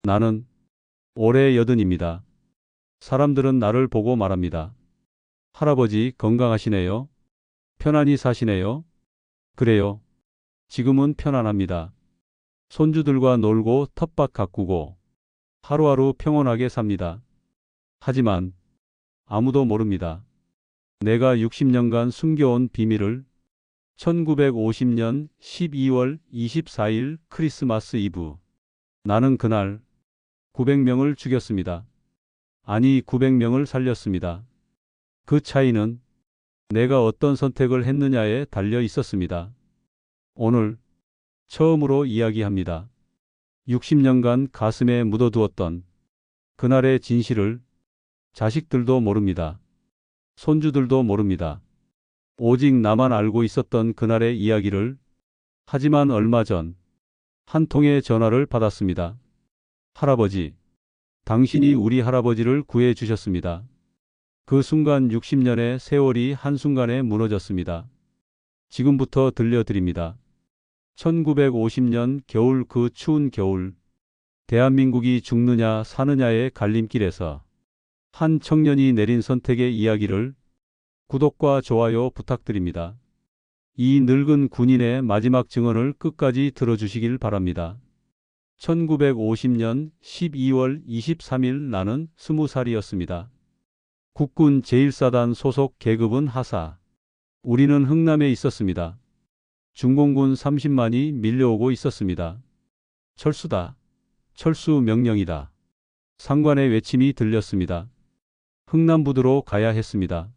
나는 올해 80입니다. 사람들은 나를 보고 말합니다. 할아버지 건강하시네요? 편안히 사시네요? 그래요. 지금은 편안합니다. 손주들과 놀고 텃밭 가꾸고 하루하루 평온하게 삽니다. 하지만 아무도 모릅니다. 내가 60년간 숨겨온 비밀을. 1950년 12월 24일 크리스마스 이브. 나는 그날 900명을 죽였습니다. 아니, 900명을 살렸습니다. 그 차이는 내가 어떤 선택을 했느냐에 달려 있었습니다. 오늘 처음으로 이야기합니다. 60년간 가슴에 묻어두었던 그날의 진실을. 자식들도 모릅니다. 손주들도 모릅니다. 오직 나만 알고 있었던 그날의 이야기를. 하지만 얼마 전 한 통의 전화를 받았습니다. 할아버지, 당신이 우리 할아버지를 구해 주셨습니다. 그 순간 60년의 세월이 한순간에 무너졌습니다. 지금부터 들려드립니다. 1950년 겨울, 그 추운 겨울, 대한민국이 죽느냐 사느냐의 갈림길에서 한 청년이 내린 선택의 이야기를. 구독과 좋아요 부탁드립니다. 이 늙은 군인의 마지막 증언을 끝까지 들어주시길 바랍니다. 1950년 12월 23일 나는 20살이었습니다. 국군 제1사단 소속, 계급은 하사. 우리는 흥남에 있었습니다. 중공군 30만이 밀려오고 있었습니다. 철수다. 철수 명령이다. 상관의 외침이 들렸습니다. 흥남부두로 가야 했습니다.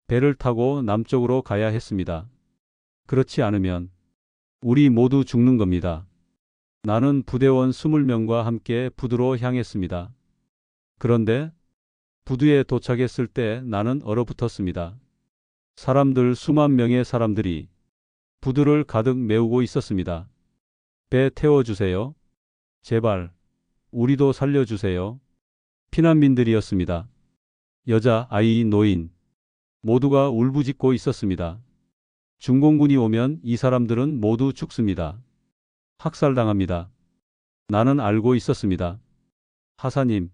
배를 타고 남쪽으로 가야 했습니다. 그렇지 않으면 우리 모두 죽는 겁니다. 나는 부대원 20명과 함께 부두로 향했습니다. 그런데 부두에 도착했을 때 나는 얼어붙었습니다. 사람들, 수만 명의 사람들이 부두를 가득 메우고 있었습니다. 배 태워주세요. 제발 우리도 살려주세요. 피난민들이었습니다. 여자, 아이, 노인 모두가 울부짖고 있었습니다. 중공군이 오면 이 사람들은 모두 죽습니다. 학살당합니다. 나는 알고 있었습니다. 하사님,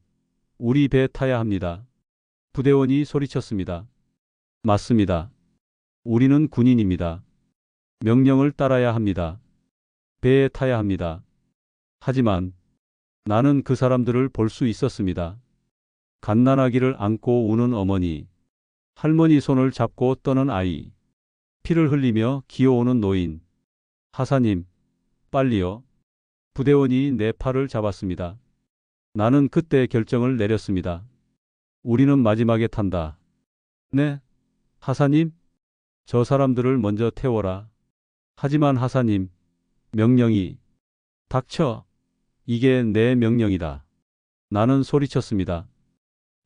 우리 배 타야 합니다. 부대원이 소리쳤습니다. 맞습니다. 우리는 군인입니다. 명령을 따라야 합니다. 배에 타야 합니다. 하지만 나는 그 사람들을 볼 수 있었습니다. 갓난아기를 안고 우는 어머니, 할머니 손을 잡고 떠는 아이, 피를 흘리며 기어오는 노인. 하사님, 빨리요. 부대원이 내 팔을 잡았습니다. 나는 그때 결정을 내렸습니다. 우리는 마지막에 탄다. 네, 하사님, 저 사람들을 먼저 태워라. 하지만 하사님, 명령이. 닥쳐. 이게 내 명령이다. 나는 소리쳤습니다.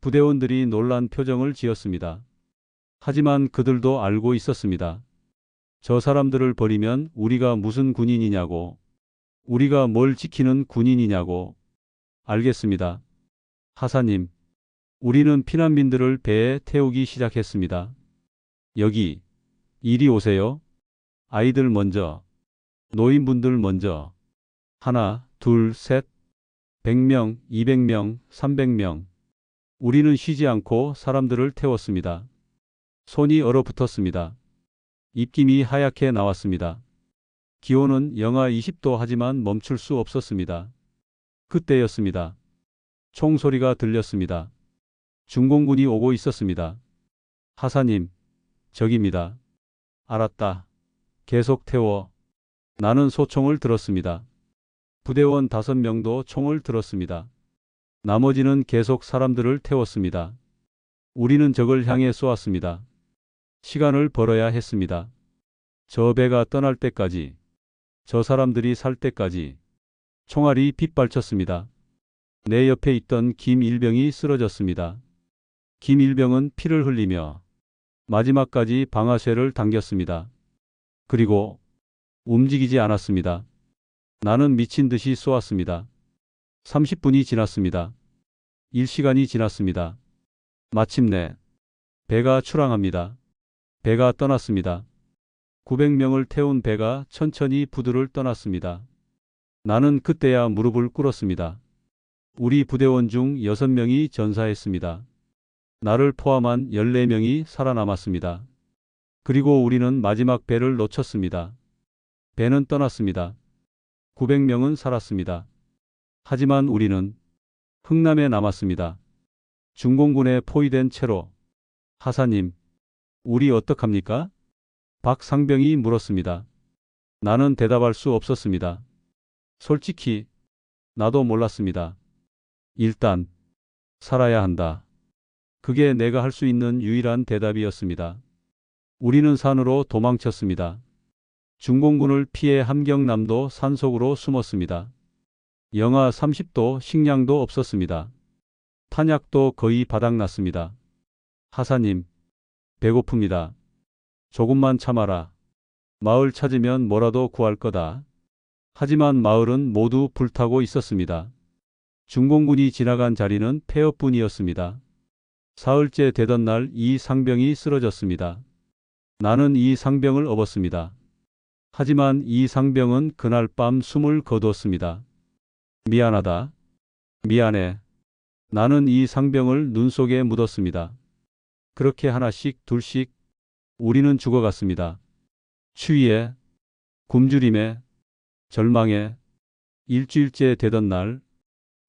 부대원들이 놀란 표정을 지었습니다. 하지만 그들도 알고 있었습니다. 저 사람들을 버리면 우리가 무슨 군인이냐고. 우리가 뭘 지키는 군인이냐고. 알겠습니다. 하사님, 우리는 피난민들을 배에 태우기 시작했습니다. 여기, 이리 오세요. 아이들 먼저, 노인분들 먼저. 하나, 둘, 셋. 100명, 200명, 300명. 우리는 쉬지 않고 사람들을 태웠습니다. 손이 얼어붙었습니다. 입김이 하얗게 나왔습니다. 기온은 영하 20도 하지만 멈출 수 없었습니다. 그때였습니다. 총소리가 들렸습니다. 중공군이 오고 있었습니다. 하사님, 저깁니다. 알았다. 계속 태워. 나는 소총을 들었습니다. 부대원 5명도 총을 들었습니다. 나머지는 계속 사람들을 태웠습니다. 우리는 적을 향해 쏘았습니다. 시간을 벌어야 했습니다. 저 배가 떠날 때까지, 저 사람들이 살 때까지. 총알이 빗발쳤습니다. 내 옆에 있던 김일병이 쓰러졌습니다. 김일병은 피를 흘리며 마지막까지 방아쇠를 당겼습니다. 그리고 움직이지 않았습니다. 나는 미친 듯이 쏘았습니다. 30분이 지났습니다. 1시간이 지났습니다. 마침내 배가 출항합니다. 배가 떠났습니다. 900명을 태운 배가 천천히 부두를 떠났습니다. 나는 그때야 무릎을 꿇었습니다. 우리 부대원 중 6명이 전사했습니다. 나를 포함한 14명이 살아남았습니다. 그리고 우리는 마지막 배를 놓쳤습니다. 배는 떠났습니다. 900명은 살았습니다. 하지만 우리는 흥남에 남았습니다. 중공군에 포위된 채로. 하사님, 우리 어떡합니까? 박상병이 물었습니다. 나는 대답할 수 없었습니다. 솔직히 나도 몰랐습니다. 일단 살아야 한다. 그게 내가 할 수 있는 유일한 대답이었습니다. 우리는 산으로 도망쳤습니다. 중공군을 피해 함경남도 산속으로 숨었습니다. 영하 30도, 식량도 없었습니다. 탄약도 거의 바닥났습니다. 하사님, 배고픕니다. 조금만 참아라. 마을 찾으면 뭐라도 구할 거다. 하지만 마을은 모두 불타고 있었습니다. 중공군이 지나간 자리는 폐허뿐이었습니다. 사흘째 되던 날 이 상병이 쓰러졌습니다. 나는 이 상병을 업었습니다. 하지만 이 상병은 그날 밤 숨을 거두었습니다. 미안하다. 미안해. 나는 이 상병을 눈 속에 묻었습니다. 그렇게 하나씩 둘씩 우리는 죽어갔습니다. 추위에, 굶주림에, 절망에. 일주일째 되던 날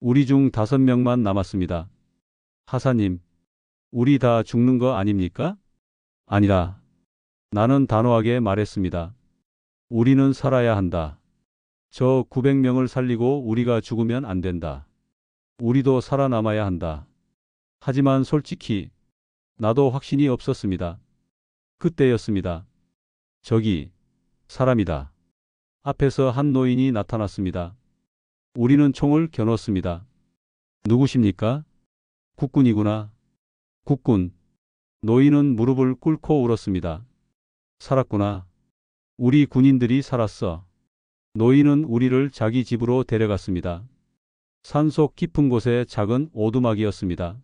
우리 중 5명만 남았습니다. 하사님, 우리 다 죽는 거 아닙니까? 아니라. 나는 단호하게 말했습니다. 우리는 살아야 한다. 저 900명을 살리고 우리가 죽으면 안 된다. 우리도 살아남아야 한다. 하지만 솔직히 나도 확신이 없었습니다. 그때였습니다. 저기 사람이다. 앞에서 한 노인이 나타났습니다. 우리는 총을 겨눴습니다. 누구십니까? 국군이구나. 국군. 노인은 무릎을 꿇고 울었습니다. 살았구나. 우리 군인들이 살았어. 노인은 우리를 자기 집으로 데려갔습니다. 산속 깊은 곳에 작은 오두막이었습니다.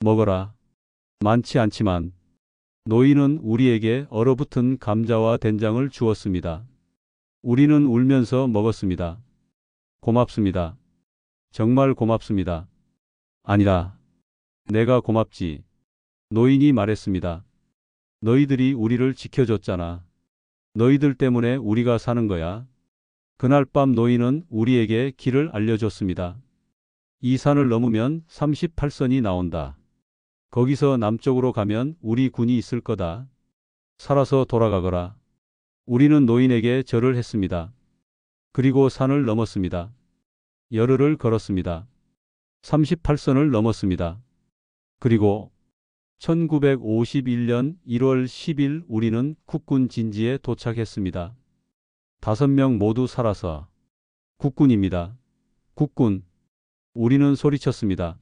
먹어라. 많지 않지만. 노인은 우리에게 얼어붙은 감자와 된장을 주었습니다. 우리는 울면서 먹었습니다. 고맙습니다. 정말 고맙습니다. 아니라. 내가 고맙지. 노인이 말했습니다. 너희들이 우리를 지켜줬잖아. 너희들 때문에 우리가 사는 거야. 그날 밤 노인은 우리에게 길을 알려줬습니다. 이 산을 넘으면 38선이 나온다. 거기서 남쪽으로 가면 우리 군이 있을 거다. 살아서 돌아가거라. 우리는 노인에게 절을 했습니다. 그리고 산을 넘었습니다. 열흘을 걸었습니다. 38선을 넘었습니다. 그리고 1951년 1월 10일 우리는 국군 진지에 도착했습니다. 5명 모두 살아서. 국군입니다. 국군. 우리는 소리쳤습니다.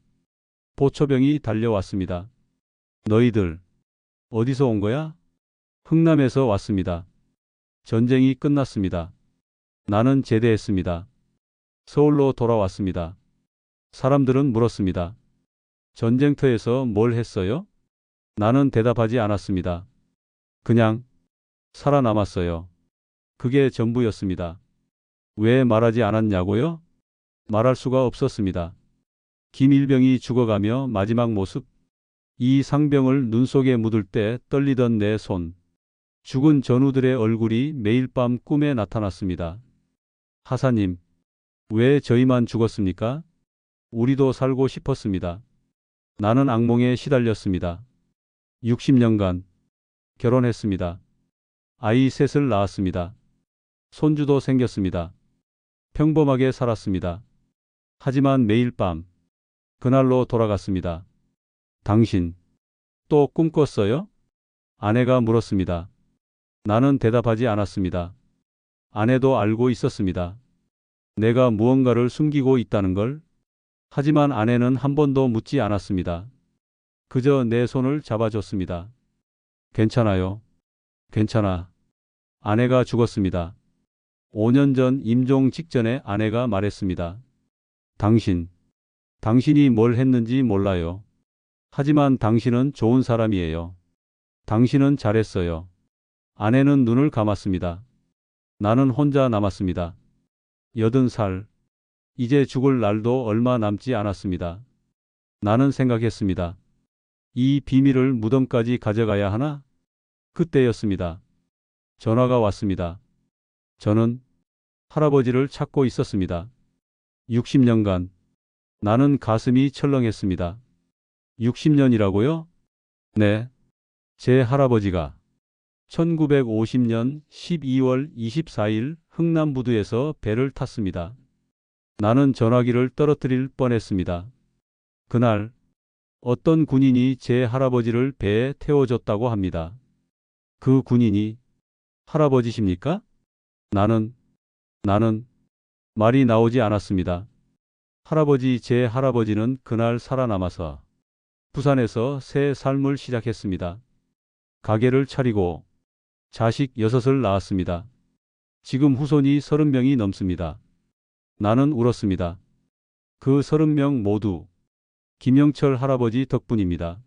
보초병이 달려왔습니다. 너희들 어디서 온 거야? 흥남에서 왔습니다. 전쟁이 끝났습니다. 나는 제대했습니다. 서울로 돌아왔습니다. 사람들은 물었습니다. 전쟁터에서 뭘 했어요? 나는 대답하지 않았습니다. 그냥 살아남았어요. 그게 전부였습니다. 왜 말하지 않았냐고요? 말할 수가 없었습니다. 김일병이 죽어가며 마지막 모습. 이 상병을 눈 속에 묻을 때 떨리던 내 손. 죽은 전우들의 얼굴이 매일 밤 꿈에 나타났습니다. 하사님, 왜 저희만 죽었습니까? 우리도 살고 싶었습니다. 나는 악몽에 시달렸습니다. 60년간 결혼했습니다. 아이 셋을 낳았습니다. 손주도 생겼습니다. 평범하게 살았습니다. 하지만 매일 밤 그날로 돌아갔습니다. 당신 또 꿈 꿨어요? 아내가 물었습니다. 나는 대답하지 않았습니다. 아내도 알고 있었습니다. 내가 무언가를 숨기고 있다는 걸. 하지만 아내는 한 번도 묻지 않았습니다. 그저 내 손을 잡아줬습니다. 괜찮아요. 괜찮아. 아내가 죽었습니다. 5년 전 임종 직전에 아내가 말했습니다. 당신이 뭘 했는지 몰라요. 하지만 당신은 좋은 사람이에요. 당신은 잘했어요. 아내는 눈을 감았습니다. 나는 혼자 남았습니다. 80살. 이제 죽을 날도 얼마 남지 않았습니다. 나는 생각했습니다. 이 비밀을 무덤까지 가져가야 하나? 그때였습니다. 전화가 왔습니다. 저는 할아버지를 찾고 있었습니다. 60년간 나는 가슴이 철렁했습니다. 60년이라고요? 네. 제 할아버지가 1950년 12월 24일 흥남부두에서 배를 탔습니다. 나는 전화기를 떨어뜨릴 뻔했습니다. 그날 어떤 군인이 제 할아버지를 배에 태워줬다고 합니다. 그 군인이 할아버지십니까? 나는 말이 나오지 않았습니다. 제 할아버지는 그날 살아남아서 부산에서 새 삶을 시작했습니다. 가게를 차리고 자식 6을 낳았습니다. 지금 후손이 30명이 넘습니다. 나는 울었습니다. 그 30명 모두 김영철 할아버지 덕분입니다.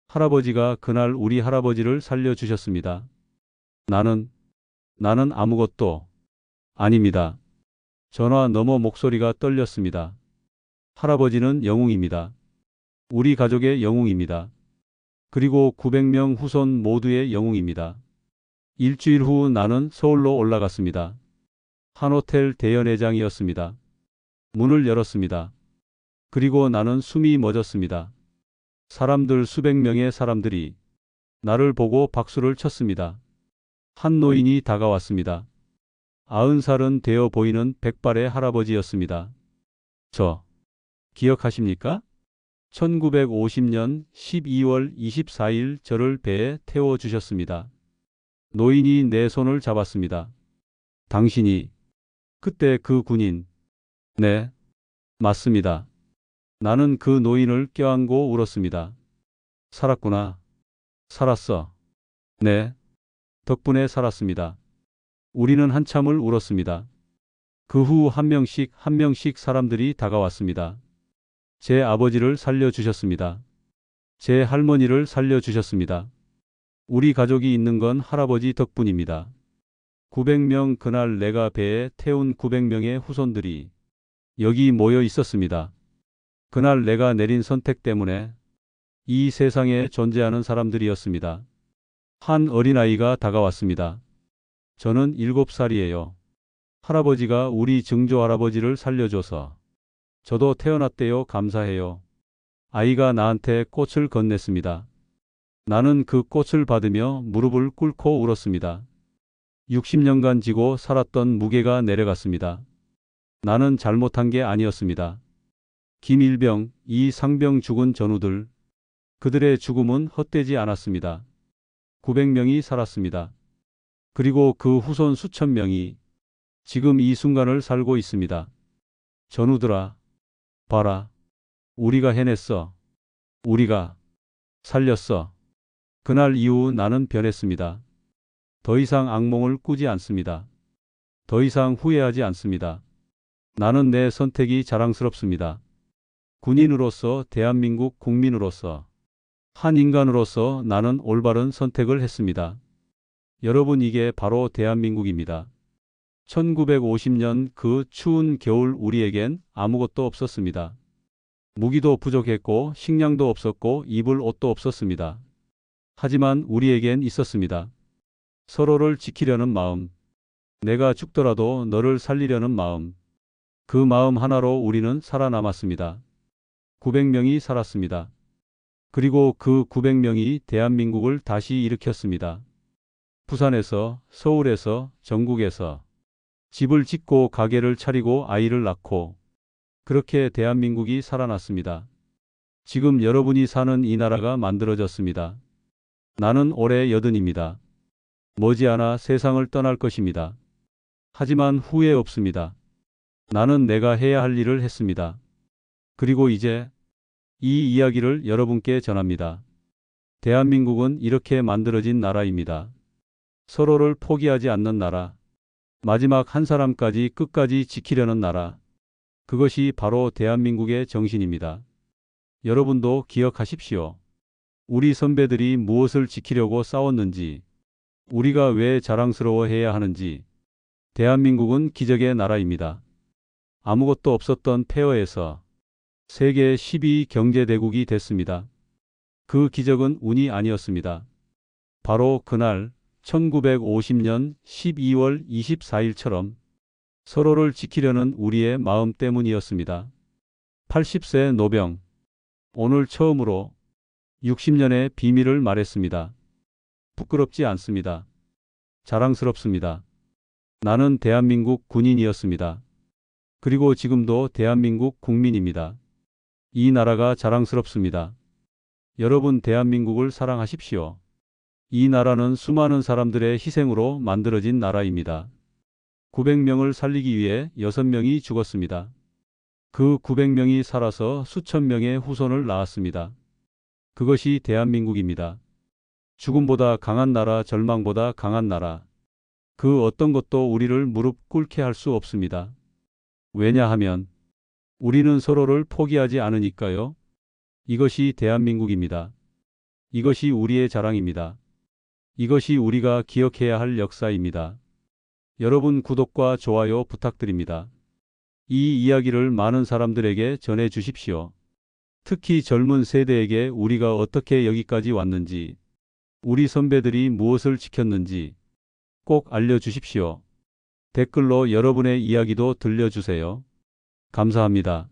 할아버지가 그날 우리 할아버지를 살려주셨습니다. 나는 아무것도 아닙니다. 전화 너머 목소리가 떨렸습니다. 할아버지는 영웅입니다. 우리 가족의 영웅입니다. 그리고 900명 후손 모두의 영웅입니다. 일주일 후 나는 서울로 올라갔습니다. 한 호텔 대연회장이었습니다. 문을 열었습니다. 그리고 나는 숨이 멎었습니다. 사람들 수백 명의 사람들이 나를 보고 박수를 쳤습니다. 한 노인이 다가왔습니다. 90살은 되어 보이는 백발의 할아버지였습니다. 저 기억하십니까? 1950년 12월 24일 저를 배에 태워주셨습니다. 노인이 내 손을 잡았습니다. 당신이 그때 그 군인. 네, 맞습니다. 나는 그 노인을 껴안고 울었습니다. 살았구나. 살았어. 네, 덕분에 살았습니다. 우리는 한참을 울었습니다. 그 후 한 명씩 사람들이 다가왔습니다. 제 아버지를 살려주셨습니다. 제 할머니를 살려주셨습니다. 우리 가족이 있는 건 할아버지 덕분입니다. 900명 그날 내가 배에 태운 900명의 후손들이 여기 모여 있었습니다. 그날 내가 내린 선택 때문에 이 세상에 존재하는 사람들이었습니다. 한 어린아이가 다가왔습니다. 저는 7살이에요. 할아버지가 우리 증조 할아버지를 살려줘서 저도 태어났대요. 감사해요. 아이가 나한테 꽃을 건넸습니다. 나는 그 꽃을 받으며 무릎을 꿇고 울었습니다. 60년간 지고 살았던 무게가 내려갔습니다. 나는 잘못한 게 아니었습니다. 김일병, 이상병 죽은 전우들, 그들의 죽음은 헛되지 않았습니다. 900명이 살았습니다. 그리고 그 후손 수천 명이 지금 이 순간을 살고 있습니다. 전우들아, 봐라. 우리가 해냈어. 우리가 살렸어. 그날 이후 나는 변했습니다. 더 이상 악몽을 꾸지 않습니다. 더 이상 후회하지 않습니다. 나는 내 선택이 자랑스럽습니다. 군인으로서, 대한민국 국민으로서, 한 인간으로서 나는 올바른 선택을 했습니다. 여러분, 이게 바로 대한민국입니다. 1950년 그 추운 겨울 우리에겐 아무것도 없었습니다. 무기도 부족했고 식량도 없었고 입을 옷도 없었습니다. 하지만 우리에겐 있었습니다. 서로를 지키려는 마음, 내가 죽더라도 너를 살리려는 마음, 그 마음 하나로 우리는 살아남았습니다. 900명이 살았습니다. 그리고 그 900명이 대한민국을 다시 일으켰습니다. 부산에서, 서울에서, 전국에서 집을 짓고 가게를 차리고 아이를 낳고 그렇게 대한민국이 살아났습니다. 지금 여러분이 사는 이 나라가 만들어졌습니다. 나는 올해 80입니다. 머지않아 세상을 떠날 것입니다. 하지만 후회 없습니다. 나는 내가 해야 할 일을 했습니다. 그리고 이제 이 이야기를 여러분께 전합니다. 대한민국은 이렇게 만들어진 나라입니다. 서로를 포기하지 않는 나라, 마지막 한 사람까지 끝까지 지키려는 나라, 그것이 바로 대한민국의 정신입니다. 여러분도 기억하십시오. 우리 선배들이 무엇을 지키려고 싸웠는지, 우리가 왜 자랑스러워해야 하는지. 대한민국은 기적의 나라입니다. 아무것도 없었던 폐허에서 세계 12위 경제대국이 됐습니다. 그 기적은 운이 아니었습니다. 바로 그날 1950년 12월 24일처럼 서로를 지키려는 우리의 마음 때문이었습니다. 80세 노병. 오늘 처음으로 60년의 비밀을 말했습니다. 부끄럽지 않습니다. 자랑스럽습니다. 나는 대한민국 군인이었습니다. 그리고 지금도 대한민국 국민입니다. 이 나라가 자랑스럽습니다. 여러분 대한민국을 사랑하십시오. 이 나라는 수많은 사람들의 희생으로 만들어진 나라입니다. 900명을 살리기 위해 6명이 죽었습니다. 그 900명이 살아서 수천 명의 후손을 낳았습니다. 그것이 대한민국입니다. 죽음보다 강한 나라, 절망보다 강한 나라. 그 어떤 것도 우리를 무릎 꿇게 할 수 없습니다. 왜냐하면 우리는 서로를 포기하지 않으니까요. 이것이 대한민국입니다. 이것이 우리의 자랑입니다. 이것이 우리가 기억해야 할 역사입니다. 여러분 구독과 좋아요 부탁드립니다. 이 이야기를 많은 사람들에게 전해 주십시오. 특히 젊은 세대에게 우리가 어떻게 여기까지 왔는지, 우리 선배들이 무엇을 지켰는지 꼭 알려주십시오. 댓글로 여러분의 이야기도 들려주세요. 감사합니다.